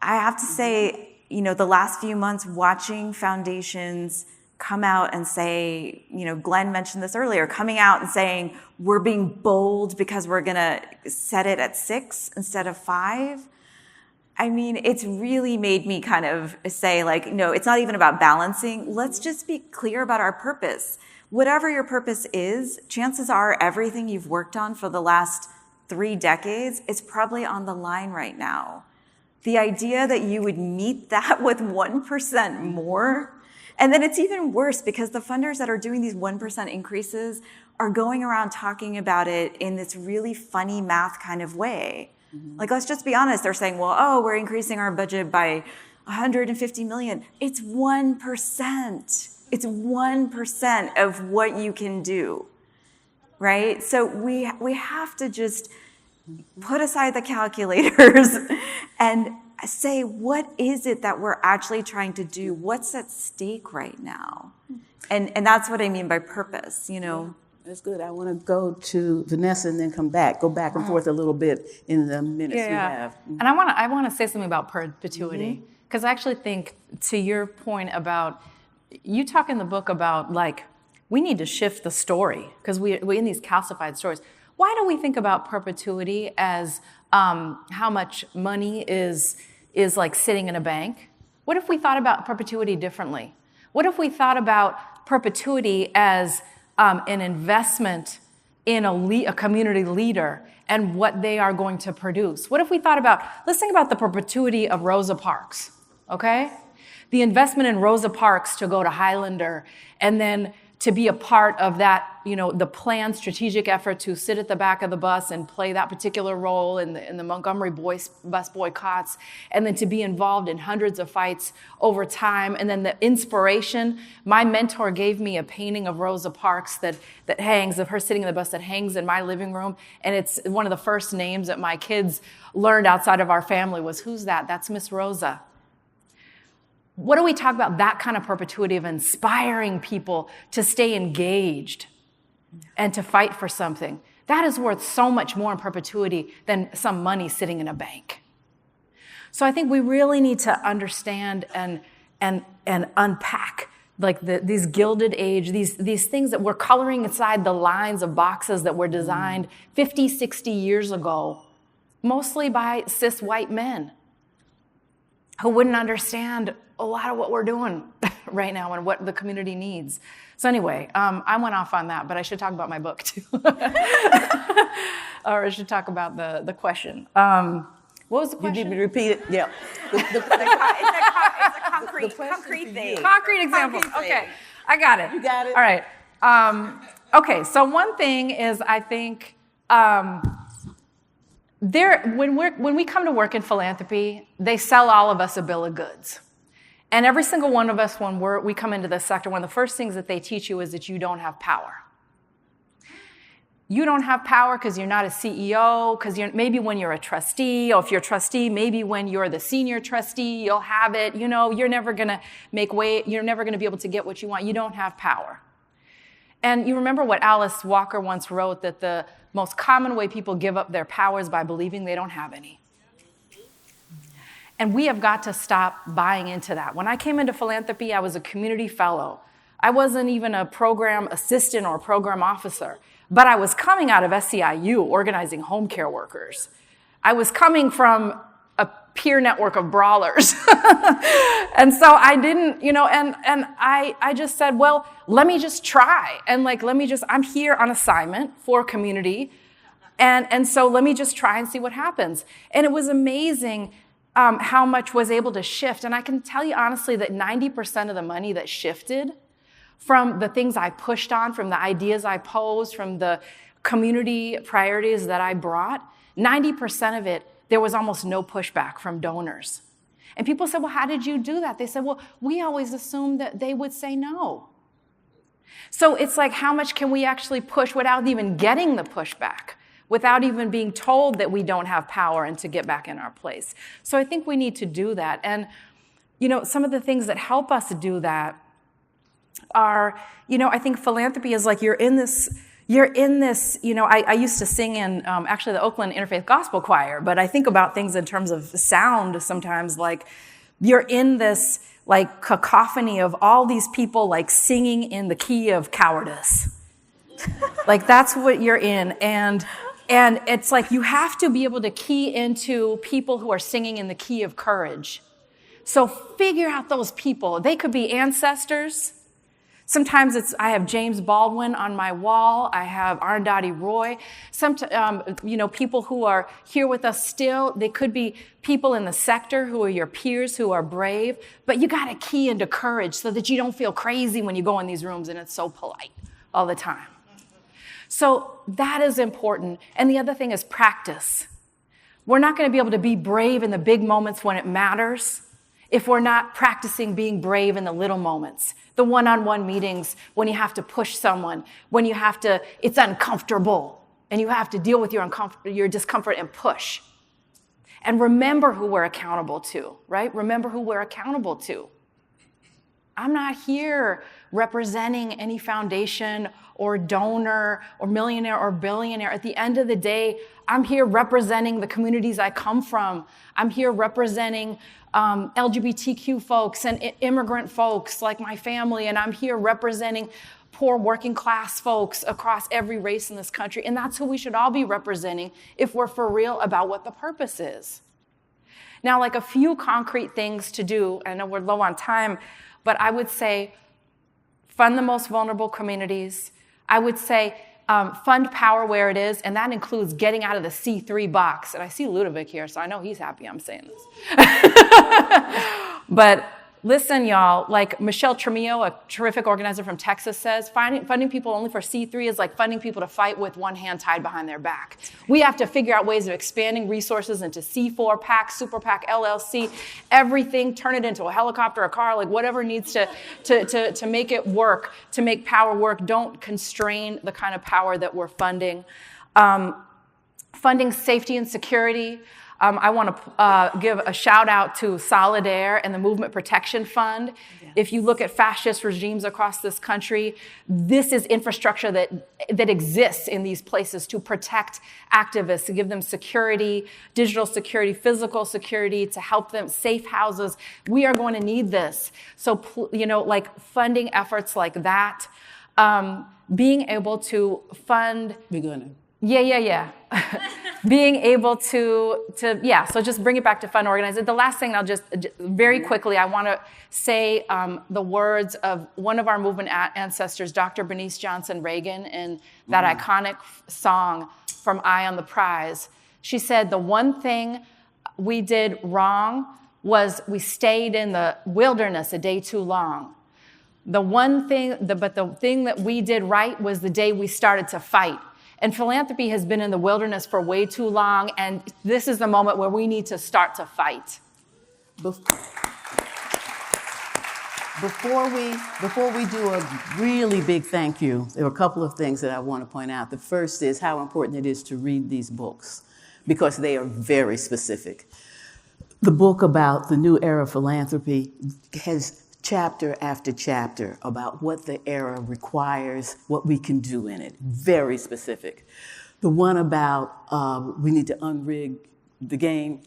I have to say, you know, the last few months watching foundations come out and say, you know, Glenn mentioned this earlier, coming out and saying, we're being bold because we're going to set it at 6 instead of 5. I mean, it's really made me kind of say, like, no, it's not even about balancing. Let's just be clear about our purpose. Whatever your purpose is, chances are everything you've worked on for the last 3 decades is probably on the line right now. The idea that you would meet that with 1% more, and then it's even worse because the funders that are doing these 1% increases are going around talking about it in this really funny math kind of way. Like, let's just be honest. They're saying, well, oh, we're increasing our budget by $150 million. It's 1%. It's 1% of what you can do, right? So we have to just put aside the calculators and say, what is it that we're actually trying to do? What's at stake right now? And that's what I mean by purpose, you know. That's good. I want to go to Vanessa and then go back and forth a little bit in the minutes we have. And I want to say something about perpetuity, because I actually think, to your point about, you talk in the book about, like, we need to shift the story, because we're in these calcified stories. Why do we think about perpetuity as how much money is like sitting in a bank? What if we thought about perpetuity differently? What if we thought about perpetuity as an investment in a community leader and what they are going to produce? What if we thought about, let's think about the perpetuity of Rosa Parks, okay? The investment in Rosa Parks to go to Highlander, and then to be a part of that, you know, the planned strategic effort to sit at the back of the bus and play that particular role in the Montgomery bus boycotts, and then to be involved in hundreds of fights over time, and then the inspiration. My mentor gave me a painting of Rosa Parks that hangs, of her sitting in the bus, that hangs in my living room, and it's one of the first names that my kids learned outside of our family was, who's that? That's Miss Rosa. What do we talk about? That kind of perpetuity of inspiring people to stay engaged and to fight for something. That is worth so much more in perpetuity than some money sitting in a bank. So I think we really need to understand and unpack, like, these Gilded Age, these things that we're coloring inside the lines of boxes that were designed 50, 60 years ago, mostly by cis white men who wouldn't understand a lot of what we're doing right now and what the community needs. So anyway, I went off on that, but I should talk about my book too. Or I should talk about the question. What was the question? You need me to repeat it? Yeah. It's a concrete thing. Concrete example. Okay, I got it. You got it? All right. Okay, so one thing is, I think, when we come to work in philanthropy, they sell all of us a bill of goods. And every single one of us, when we come into this sector, one of the first things that they teach you is that you don't have power. You don't have power because you're not a CEO, because maybe when you're a trustee, or if you're a trustee, maybe when you're the senior trustee, you'll have it. You know, you're never going to you're never going to be able to get what you want. You don't have power. And you remember what Alice Walker once wrote, that the most common way people give up their power is by believing they don't have any. And we have got to stop buying into that. When I came into philanthropy, I was a community fellow. I wasn't even a program assistant or a program officer, but I was coming out of SEIU, organizing home care workers. I was coming from a peer network of brawlers. And so I didn't, you know, and I just said, well, let me just try. And I'm here on assignment for a community. And so let me just try and see what happens. And it was amazing how much was able to shift. And I can tell you honestly that 90% of the money that shifted from the things I pushed on, from the ideas I posed, from the community priorities that I brought, 90% of it, there was almost no pushback from donors. And people said, well, how did you do that? They said, well, we always assumed that they would say no. So it's like, how much can we actually push without even getting the pushback, without even being told that we don't have power and to get back in our place? So I think we need to do that. And, you know, some of the things that help us do that are, you know, I think philanthropy is like, you're in this, you know, I used to sing in actually the Oakland Interfaith Gospel Choir, but I think about things in terms of sound sometimes, like you're in this like cacophony of all these people like singing in the key of cowardice. Like that's what you're in. And it's like you have to be able to key into people who are singing in the key of courage. So figure out those people. They could be ancestors. Sometimes I have James Baldwin on my wall. I have Arundhati Roy. You know, people who are here with us still. They could be people in the sector who are your peers, who are brave. But you got to key into courage so that you don't feel crazy when you go in these rooms and it's so polite all the time. So that is important. And the other thing is practice. We're not going to be able to be brave in the big moments when it matters if we're not practicing being brave in the little moments, the one-on-one meetings when you have to push someone, when you have to, it's uncomfortable, and you have to deal with your discomfort and push. And remember who we're accountable to, right? Remember who we're accountable to. I'm not here representing any foundation or donor or millionaire or billionaire. At the end of the day, I'm here representing the communities I come from. I'm here representing LGBTQ folks and immigrant folks like my family, and I'm here representing poor working class folks across every race in this country. And that's who we should all be representing if we're for real about what the purpose is. Now, like a few concrete things to do, I know we're low on time, but I would say fund the most vulnerable communities. I would say fund power where it is, and that includes getting out of the C3 box. And I see Ludovic here, so I know he's happy I'm saying this. But listen, y'all, like Michelle Tremillo, a terrific organizer from Texas, says, funding people only for C3 is like funding people to fight with one hand tied behind their back. We have to figure out ways of expanding resources into C4, PAC, Super PAC, LLC, everything, turn it into a helicopter, a car, like whatever needs to make it work, to make power work. Don't constrain the kind of power that we're funding. Funding safety and security. I want to give a shout out to Solidaire and the Movement Protection Fund. Yeah. If you look at fascist regimes across this country, this is infrastructure that exists in these places to protect activists, to give them security, digital security, physical security, to help them, safe houses. We are going to need this. So, like funding efforts like that, being able to fund. We're going to. Yeah. Being able to, so just bring it back to fund organizing. The last thing I'll just very quickly, I want to say the words of one of our movement ancestors, Dr. Bernice Johnson Reagan, in that iconic song from Eye on the Prize. She said, the one thing we did wrong was we stayed in the wilderness a day too long. But the thing that we did right was the day we started to fight. And philanthropy has been in the wilderness for way too long, and this is the moment where we need to start to fight. Before we do a really big thank you, there are a couple of things that I want to point out. The first is how important it is to read these books, because they are very specific. The book about the new era of philanthropy has chapter after chapter about what the era requires, what we can do in it. Very specific. The one about we need to unrig the game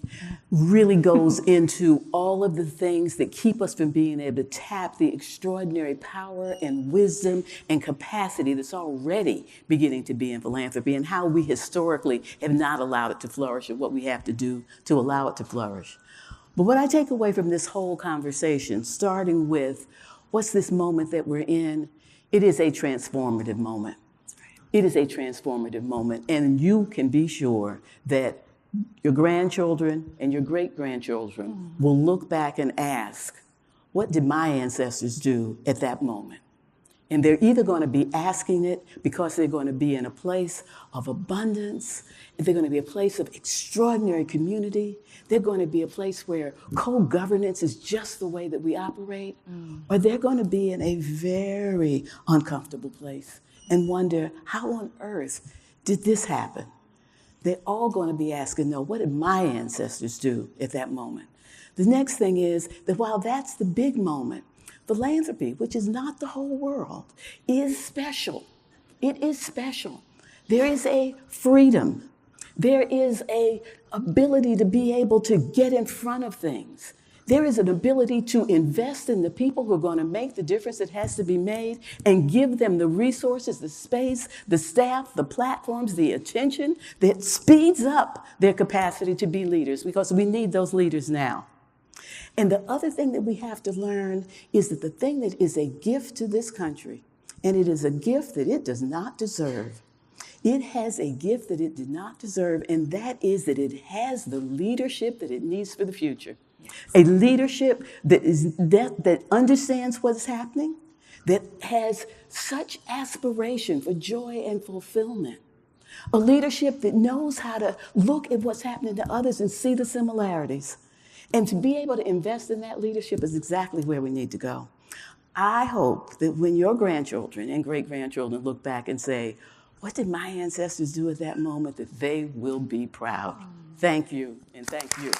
really goes into all of the things that keep us from being able to tap the extraordinary power and wisdom and capacity that's already beginning to be in philanthropy, and how we historically have not allowed it to flourish, and what we have to do to allow it to flourish. But what I take away from this whole conversation, starting with what's this moment that we're in, it is a transformative moment. It is a transformative moment. And you can be sure that your grandchildren and your great-grandchildren will look back and ask, what did my ancestors do at that moment? And they're either going to be asking it because they're going to be in a place of abundance, they're going to be a place of extraordinary community, they're going to be a place where co-governance is just the way that we operate, or they're going to be in a very uncomfortable place and wonder, how on earth did this happen? They're all going to be asking, no, what did my ancestors do at that moment? The next thing is that while that's the big moment, philanthropy, which is not the whole world, is special. It is special. There is a freedom. There is an ability to be able to get in front of things. There is an ability to invest in the people who are going to make the difference that has to be made, and give them the resources, the space, the staff, the platforms, the attention that speeds up their capacity to be leaders, because we need those leaders now. And the other thing that we have to learn is that the thing that is a gift to this country, and it is a gift that it does not deserve, it has a gift that it did not deserve, and that is that it has the leadership that it needs for the future. A leadership that understands what's happening, that has such aspiration for joy and fulfillment. A leadership that knows how to look at what's happening to others and see the similarities. And to be able to invest in that leadership is exactly where we need to go. I hope that when your grandchildren and great-grandchildren look back and say, what did my ancestors do at that moment, that they will be proud. Thank you, and thank you.